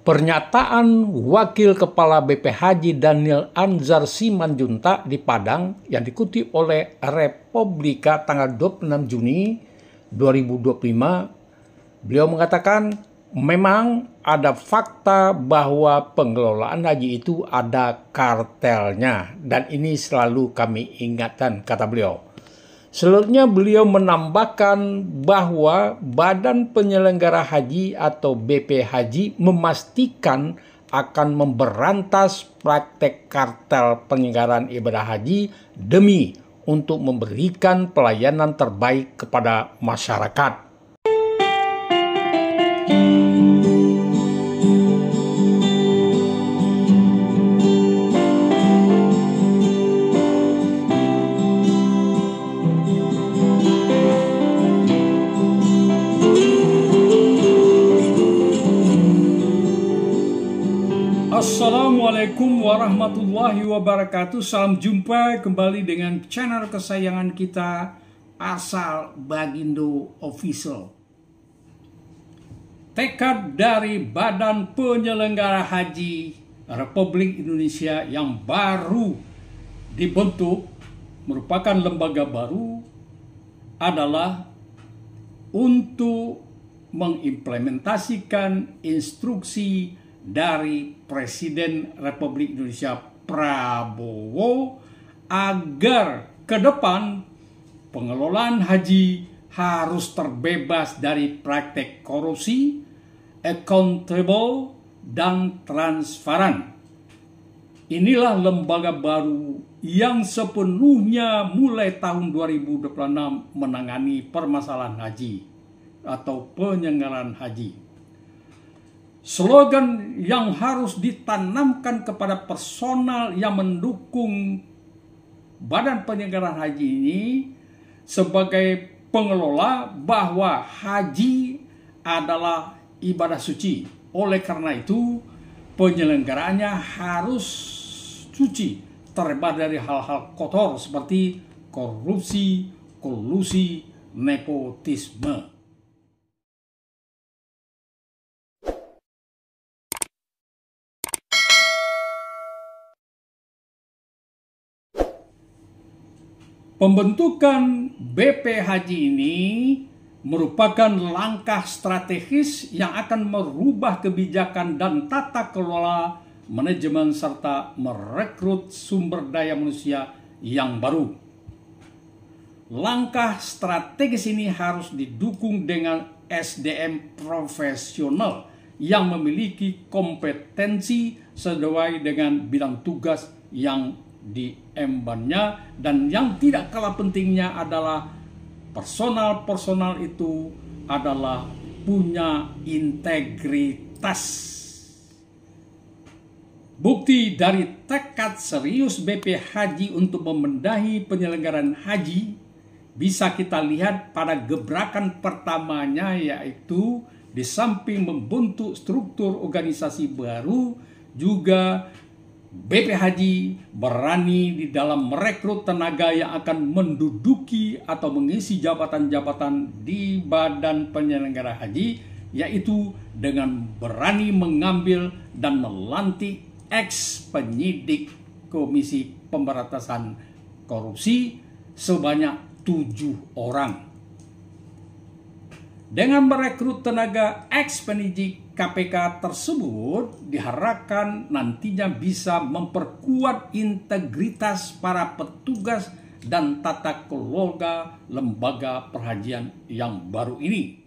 Pernyataan Wakil Kepala BP Haji Daniel Anzar Simanjuntak di Padang yang dikutip oleh Republika tanggal 26 Juni 2025, beliau mengatakan memang ada fakta bahwa pengelolaan haji itu ada kartelnya dan ini selalu kami ingatkan, kata beliau. Selanjutnya beliau menambahkan bahwa Badan Penyelenggara Haji atau BP Haji memastikan akan memberantas praktek kartel penyelenggaraan ibadah haji demi untuk memberikan pelayanan terbaik kepada masyarakat. Assalamualaikum warahmatullahi wabarakatuh. Salam jumpa kembali dengan channel kesayangan kita, Asal Bagindo Official. Tekad dari Badan Penyelenggara Haji Republik Indonesia yang baru dibentuk, merupakan lembaga baru, adalah untuk mengimplementasikan instruksi dari Presiden Republik Indonesia Prabowo agar ke depan pengelolaan haji harus terbebas dari praktek korupsi, accountable, dan transparan. Inilah lembaga baru yang sepenuhnya mulai tahun 2026 menangani permasalahan haji atau penyelenggaraan haji. Slogan yang harus ditanamkan kepada personal yang mendukung Badan Penyelenggaraan Haji ini sebagai pengelola bahwa haji adalah ibadah suci. Oleh karena itu, penyelenggaraannya harus suci, terbebas dari hal-hal kotor seperti korupsi, kolusi, nepotisme. Pembentukan BP Haji ini merupakan langkah strategis yang akan merubah kebijakan dan tata kelola manajemen serta merekrut sumber daya manusia yang baru. Langkah strategis ini harus didukung dengan SDM profesional yang memiliki kompetensi sesuai dengan bidang tugas yang diembannya, dan yang tidak kalah pentingnya adalah personal itu adalah punya integritas. Bukti dari tekad serius BP Haji untuk membenahi penyelenggaraan haji bisa kita lihat pada gebrakan pertamanya, yaitu di samping membentuk struktur organisasi baru, juga BP Haji berani di dalam merekrut tenaga yang akan menduduki atau mengisi jabatan-jabatan di Badan Penyelenggara Haji, yaitu dengan berani mengambil dan melantik ex-penyidik Komisi Pemberantasan Korupsi sebanyak 7 orang. Dengan merekrut tenaga ex-penyidik KPK tersebut diharapkan nantinya bisa memperkuat integritas para petugas dan tata kelola lembaga perhajian yang baru ini.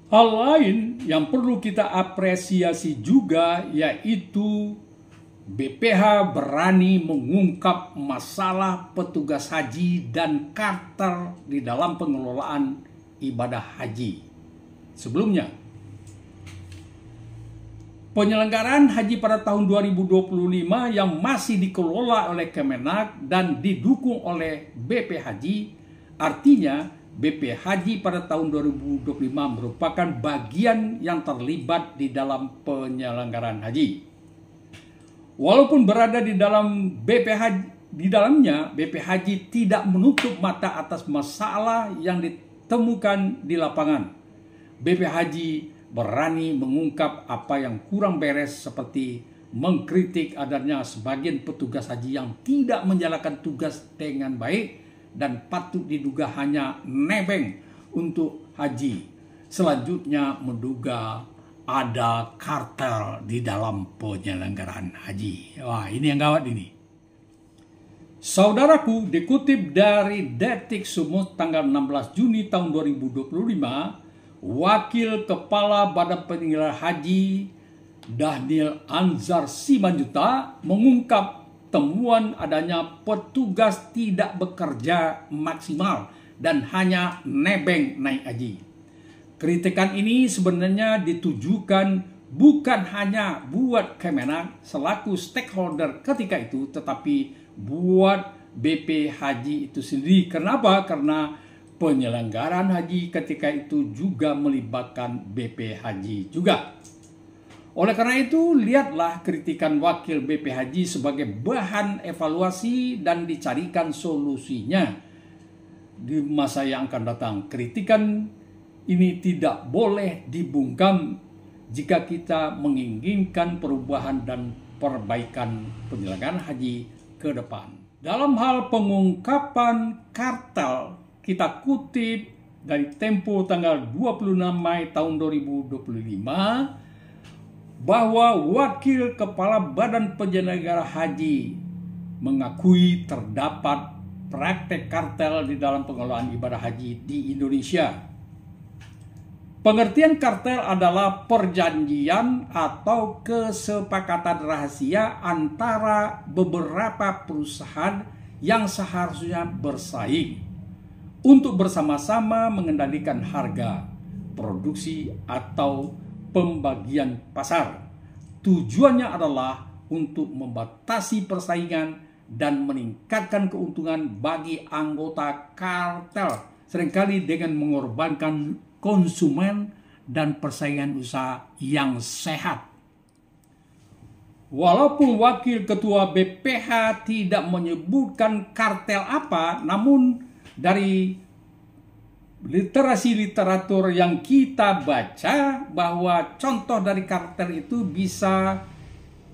Hal lain yang perlu kita apresiasi juga yaitu BPH berani mengungkap masalah petugas haji dan kartel di dalam pengelolaan ibadah haji. Sebelumnya, penyelenggaraan haji pada tahun 2025 yang masih dikelola oleh Kemenak dan didukung oleh BP Haji, artinya BP Haji pada tahun 2025 merupakan bagian yang terlibat di dalam penyelenggaraan haji. Walaupun berada di dalam BP Haji, di dalamnya BP Haji tidak menutup mata atas masalah yang ditemukan di lapangan. BP Haji berani mengungkap apa yang kurang beres seperti mengkritik adanya sebagian petugas haji yang tidak menjalankan tugas dengan baik dan patut diduga hanya nebeng untuk haji. Selanjutnya menduga ada kartel di dalam penyelenggaraan haji. Wah, ini yang gawat ini. Saudaraku, dikutip dari Detik Sumut tanggal 16 Juni tahun 2025, Wakil Kepala Badan Penyelenggara Haji Daniel Anzar Simanjuta mengungkap temuan adanya petugas tidak bekerja maksimal dan hanya nebeng naik haji. Kritikan ini sebenarnya ditujukan bukan hanya buat Kemenak selaku stakeholder ketika itu, tetapi buat BP Haji itu sendiri. Kenapa? Karena penyelenggaraan haji ketika itu juga melibatkan BP Haji juga. Oleh karena itu, lihatlah kritikan Wakil BP Haji sebagai bahan evaluasi dan dicarikan solusinya di masa yang akan datang. Kritikan ini tidak boleh dibungkam jika kita menginginkan perubahan dan perbaikan penyelenggaraan haji ke depan. Dalam hal pengungkapan kartel, kita kutip dari Tempo tanggal 26 Mei tahun 2025 bahwa Wakil Kepala Badan Penyelenggara Haji mengakui terdapat praktek kartel di dalam pengelolaan ibadah haji di Indonesia. Pengertian kartel adalah perjanjian atau kesepakatan rahasia antara beberapa perusahaan yang seharusnya bersaing untuk bersama-sama mengendalikan harga, produksi, atau pembagian pasar. Tujuannya adalah untuk membatasi persaingan dan meningkatkan keuntungan bagi anggota kartel, seringkali dengan mengorbankan konsumen dan persaingan usaha yang sehat. Walaupun Wakil Ketua BPH tidak menyebutkan kartel apa, namun dari literasi literatur yang kita baca bahwa contoh dari kartel itu bisa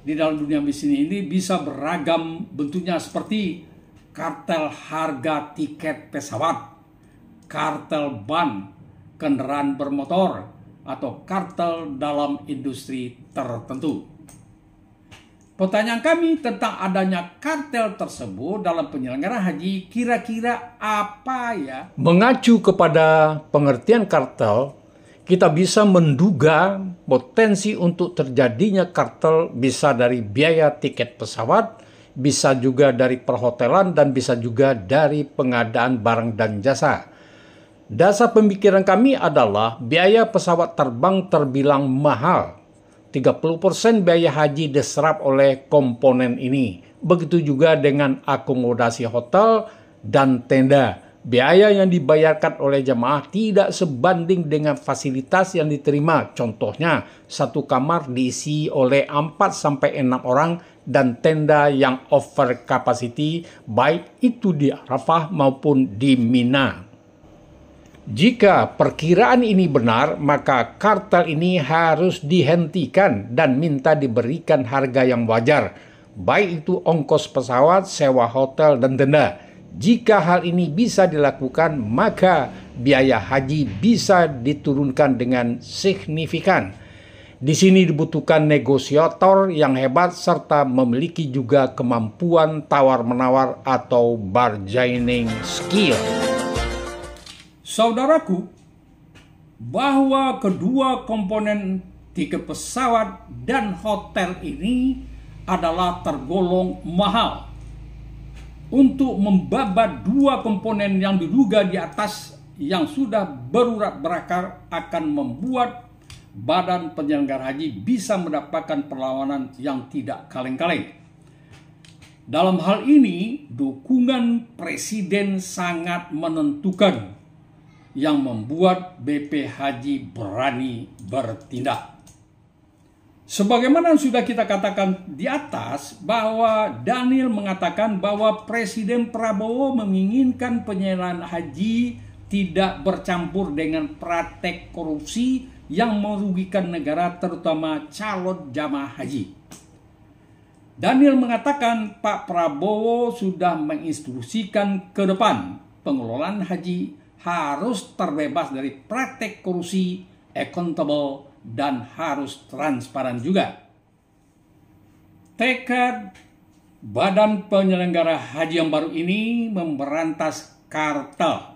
di dalam dunia bisnis ini bisa beragam bentuknya, seperti kartel harga tiket pesawat, kartel ban kendaraan bermotor, atau kartel dalam industri tertentu. Pertanyaan kami tentang adanya kartel tersebut dalam penyelenggaraan haji kira-kira apa ya? Mengacu kepada pengertian kartel, kita bisa menduga potensi untuk terjadinya kartel bisa dari biaya tiket pesawat, bisa juga dari perhotelan, dan bisa juga dari pengadaan barang dan jasa. Dasar pemikiran kami adalah biaya pesawat terbang terbilang mahal. 30% biaya haji diserap oleh komponen ini. Begitu juga dengan akomodasi hotel dan tenda. Biaya yang dibayarkan oleh jemaah tidak sebanding dengan fasilitas yang diterima. Contohnya, satu kamar diisi oleh 4-6 orang dan tenda yang over capacity, baik itu di Arafah maupun di Mina. Jika perkiraan ini benar, maka kartel ini harus dihentikan dan minta diberikan harga yang wajar, baik itu ongkos pesawat, sewa hotel, dan tenda. Jika hal ini bisa dilakukan, maka biaya haji bisa diturunkan dengan signifikan. Di sini dibutuhkan negosiator yang hebat serta memiliki juga kemampuan tawar-menawar atau bargaining skill. Saudaraku, bahwa kedua komponen tiket pesawat dan hotel ini adalah tergolong mahal. Untuk membabat dua komponen yang diduga di atas yang sudah berurat berakar akan membuat Badan Penyelenggara Haji bisa mendapatkan perlawanan yang tidak kaleng-kaleng. Dalam hal ini, dukungan Presiden sangat menentukan, yang membuat BP Haji berani bertindak. Sebagaimana sudah kita katakan di atas, bahwa Daniel mengatakan bahwa Presiden Prabowo menginginkan penyelenggaraan haji tidak bercampur dengan praktek korupsi yang merugikan negara, terutama calon jamaah haji. Daniel mengatakan Pak Prabowo sudah menginstruksikan ke depan pengelolaan haji harus terbebas dari praktek korupsi, accountable, dan harus transparan juga. Tekad badan penyelenggara haji yang baru ini memberantas kartel.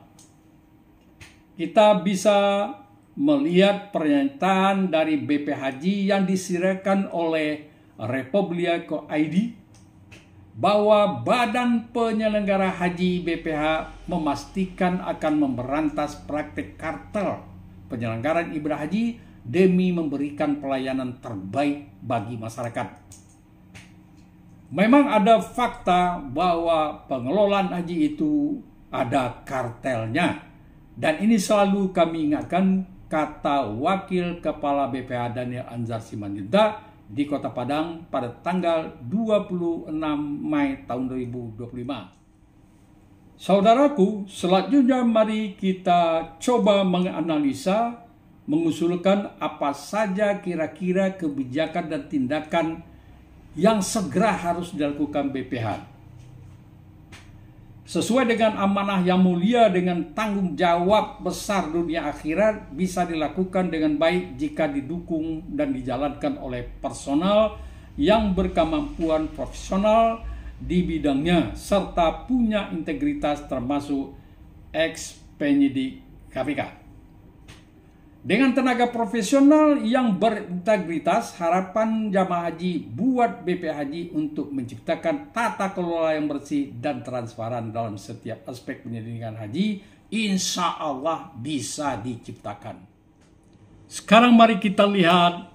Kita bisa melihat pernyataan dari BP Haji yang disirkan oleh Republika.id bahwa badan penyelenggara haji BPH memastikan akan memberantas praktik kartel penyelenggaraan ibadah haji demi memberikan pelayanan terbaik bagi masyarakat. Memang ada fakta bahwa pengelolaan haji itu ada kartelnya, dan ini selalu kami ingatkan, kata Wakil Kepala BPH Daniel Anzar Simanjuntak di Kota Padang pada tanggal 26 Mei tahun 2025. Saudaraku, selanjutnya mari kita coba menganalisa, mengusulkan apa saja kira-kira kebijakan dan tindakan yang segera harus dilakukan BPH. Sesuai dengan amanah yang mulia dengan tanggung jawab besar dunia akhirat, bisa dilakukan dengan baik jika didukung dan dijalankan oleh personal yang berkemampuan profesional di bidangnya serta punya integritas, termasuk ex-penyidik KPK. Dengan tenaga profesional yang berintegritas, harapan jamaah haji buat BP Haji untuk menciptakan tata kelola yang bersih dan transparan dalam setiap aspek penyelenggaraan haji, insya Allah bisa diciptakan. Sekarang mari kita lihat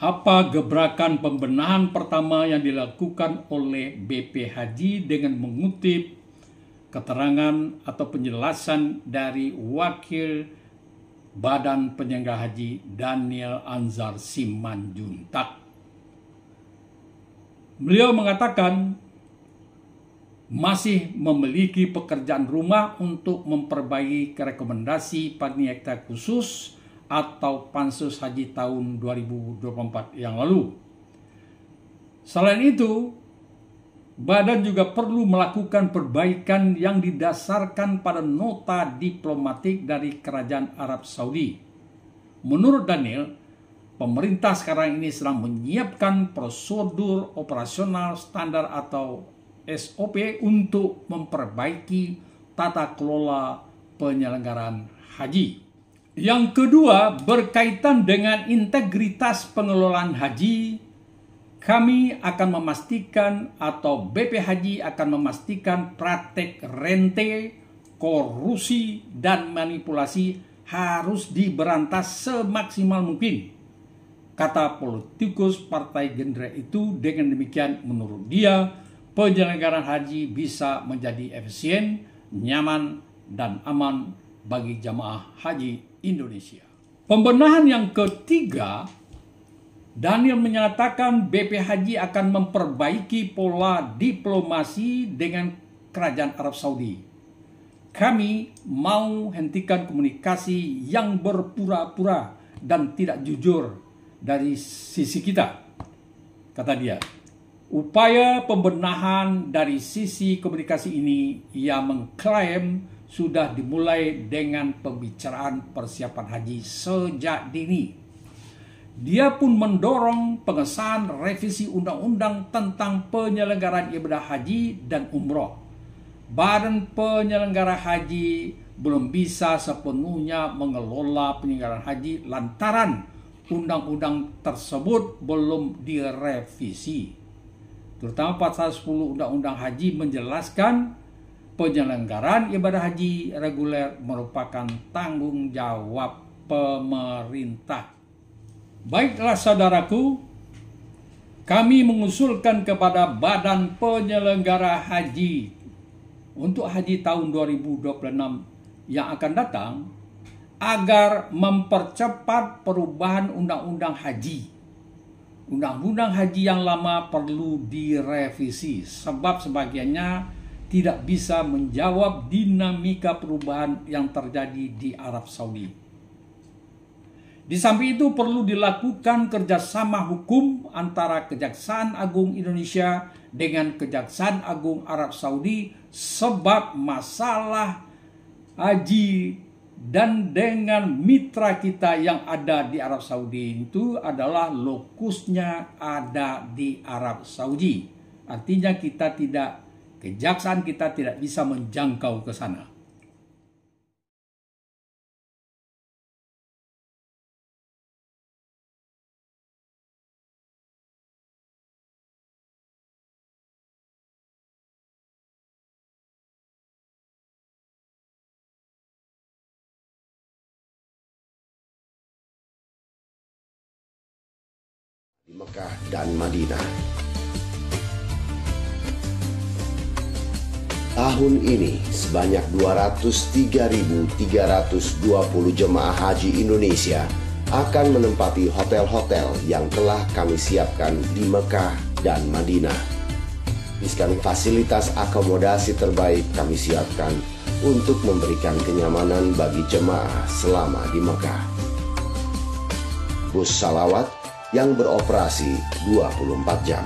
apa gebrakan pembenahan pertama yang dilakukan oleh BP Haji dengan mengutip keterangan atau penjelasan dari Wakil Badan Penyelenggara Haji Daniel Anzar Simanjuntak. Beliau mengatakan masih memiliki pekerjaan rumah untuk memperbaiki rekomendasi panitia khusus atau Pansus Haji tahun 2024 yang lalu. Selain itu, badan juga perlu melakukan perbaikan yang didasarkan pada nota diplomatik dari Kerajaan Arab Saudi. Menurut Daniel, pemerintah sekarang ini sedang menyiapkan prosedur operasional standar atau SOP untuk memperbaiki tata kelola penyelenggaraan haji. Yang kedua, berkaitan dengan integritas pengelolaan haji, kami akan memastikan atau BP Haji akan memastikan praktek rente, korupsi, dan manipulasi harus diberantas semaksimal mungkin. Kata politikus Partai Gerindra itu, dengan demikian menurut dia, penyelenggaraan haji bisa menjadi efisien, nyaman, dan aman bagi jamaah haji Indonesia. Pembenahan yang ketiga, Daniel menyatakan BP Haji akan memperbaiki pola diplomasi dengan Kerajaan Arab Saudi. Kami mau hentikan komunikasi yang berpura-pura dan tidak jujur dari sisi kita, kata dia. Upaya pembenahan dari sisi komunikasi ini ia mengklaim sudah dimulai dengan pembicaraan persiapan haji sejak dini. Dia pun mendorong pengesahan revisi undang-undang tentang penyelenggaraan ibadah haji dan umroh. Badan penyelenggara haji belum bisa sepenuhnya mengelola penyelenggaraan haji lantaran undang-undang tersebut belum direvisi. Terutama pasal 10 Undang-Undang Haji menjelaskan penyelenggaraan ibadah haji reguler merupakan tanggung jawab pemerintah. Baiklah saudaraku, kami mengusulkan kepada Badan Penyelenggara Haji untuk haji tahun 2026 yang akan datang agar mempercepat perubahan undang-undang haji. Undang-undang haji yang lama perlu direvisi sebab sebagiannya tidak bisa menjawab dinamika perubahan yang terjadi di Arab Saudi. Di samping itu perlu dilakukan kerjasama hukum antara Kejaksaan Agung Indonesia dengan Kejaksaan Agung Arab Saudi, sebab masalah haji dan dengan mitra kita yang ada di Arab Saudi itu adalah lokusnya ada di Arab Saudi. Artinya kejaksaan kita tidak bisa menjangkau ke sana. Di Mekah dan Madinah. Tahun ini sebanyak 203.320 jemaah haji Indonesia akan menempati hotel-hotel yang telah kami siapkan di Mekah dan Madinah. Diskan fasilitas akomodasi terbaik kami siapkan untuk memberikan kenyamanan bagi jemaah selama di Mekah. Bus salawat yang beroperasi 24 jam.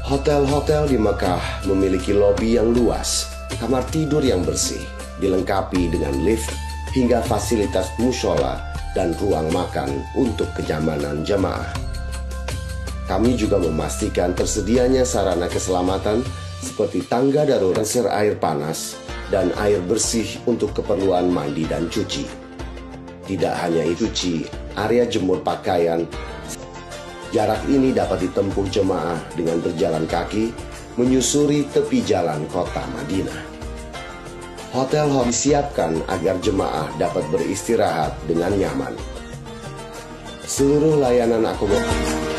Hotel-hotel di Mekah memiliki lobi yang luas, kamar tidur yang bersih, dilengkapi dengan lift hingga fasilitas mushola dan ruang makan untuk kenyamanan jemaah. Kami juga memastikan tersedianya sarana keselamatan seperti tangga darurat, konser air panas, dan air bersih untuk keperluan mandi dan cuci. Tidak hanya itu, area jemur pakaian. Jarak ini dapat ditempuh jemaah dengan berjalan kaki menyusuri tepi jalan kota Madinah. Hotel disiapkan agar jemaah dapat beristirahat dengan nyaman. Seluruh layanan akomodasi